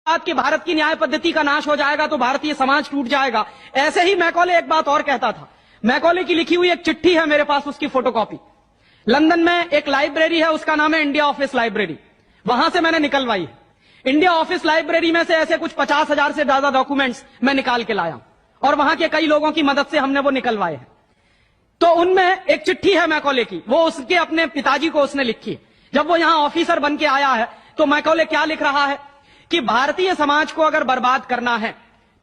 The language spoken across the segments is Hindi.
बात कि भारत की न्याय पद्धति का नाश हो जाएगा तो भारतीय समाज टूट जाएगा। ऐसे ही मैकॉले एक बात और कहता था। मैकॉले की लिखी हुई एक चिट्ठी है मेरे पास, उसकी फोटोकॉपी। लंदन में एक लाइब्रेरी है, उसका नाम है इंडिया ऑफिस लाइब्रेरी। वहां से मैंने निकलवाई है। इंडिया ऑफिस लाइब्रेरी में से ऐसे कुछ 50,000 से ज्यादा डॉक्यूमेंट्स मैं निकाल के लाया और वहां के कई लोगों की मदद से हमने वो निकलवाए हैं। तो उनमें एक चिट्ठी है मैकॉले की, वो उसके अपने पिताजी को उसने लिखी है। जब वो यहां ऑफिसर बन के आया है तो मैकॉले क्या लिख रहा है कि भारतीय समाज को अगर बर्बाद करना है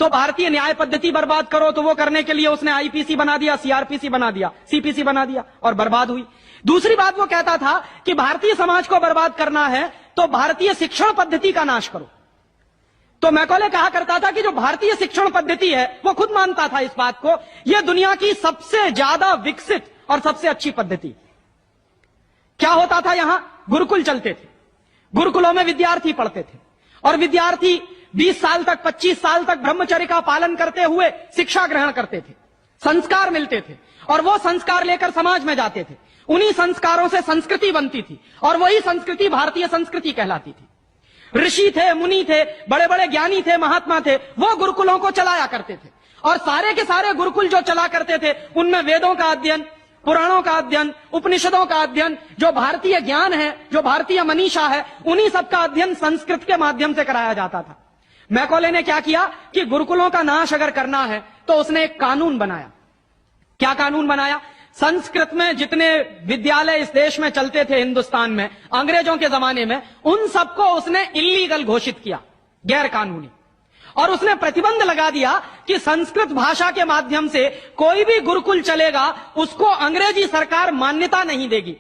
तो भारतीय न्याय पद्धति बर्बाद करो। तो वो करने के लिए उसने आईपीसी बना दिया, सीआरपीसी बना दिया, सीपीसी बना दिया और बर्बाद हुई। दूसरी बात वो कहता था कि भारतीय समाज को बर्बाद करना है तो भारतीय शिक्षण पद्धति का नाश करो। तो मैकॉले कहा करता था कि जो भारतीय शिक्षण पद्धति है, वो खुद मानता था इस बात को, यह दुनिया की सबसे ज्यादा विकसित और सबसे अच्छी पद्धति। क्या होता था, यहां गुरुकुल चलते थे, गुरुकुलों में विद्यार्थी पढ़ते थे और विद्यार्थी 20 साल तक, 25 साल तक ब्रह्मचर्य का पालन करते हुए शिक्षा ग्रहण करते थे, संस्कार मिलते थे और वो संस्कार लेकर समाज में जाते थे। उन्हीं संस्कारों से संस्कृति बनती थी और वही संस्कृति भारतीय संस्कृति कहलाती थी। ऋषि थे, मुनि थे, बड़े बड़े ज्ञानी थे, महात्मा थे, वो गुरुकुलों को चलाया करते थे और सारे के सारे गुरुकुल जो चला करते थे उनमें वेदों का अध्ययन, पुराणों का अध्ययन, उपनिषदों का अध्ययन, जो भारतीय ज्ञान है, जो भारतीय मनीषा है, उन्हीं सबका अध्ययन संस्कृत के माध्यम से कराया जाता था। मैकॉले ने क्या किया कि गुरुकुलों का नाश अगर करना है तो उसने एक कानून बनाया। क्या कानून बनाया? संस्कृत में जितने विद्यालय इस देश में चलते थे, हिंदुस्तान में अंग्रेजों के जमाने में, उन सबको उसने इल्लीगल घोषित किया, गैर कानूनी। और उसने प्रतिबंध लगा दिया कि संस्कृत भाषा के माध्यम से कोई भी गुरुकुल चलेगा उसको अंग्रेजी सरकार मान्यता नहीं देगी।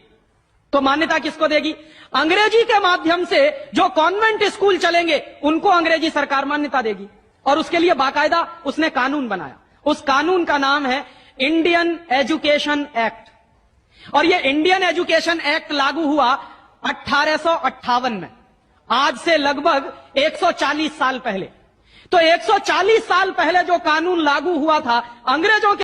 तो मान्यता किसको देगी? अंग्रेजी के माध्यम से जो कॉन्वेंट स्कूल चलेंगे उनको अंग्रेजी सरकार मान्यता देगी। और उसके लिए बाकायदा उसने कानून बनाया। उस कानून का नाम है इंडियन एजुकेशन एक्ट। और यह इंडियन एजुकेशन एक्ट लागू हुआ 1858 में, आज से लगभग 140 साल पहले। तो 140 साल पहले जो कानून लागू हुआ था अंग्रेजों के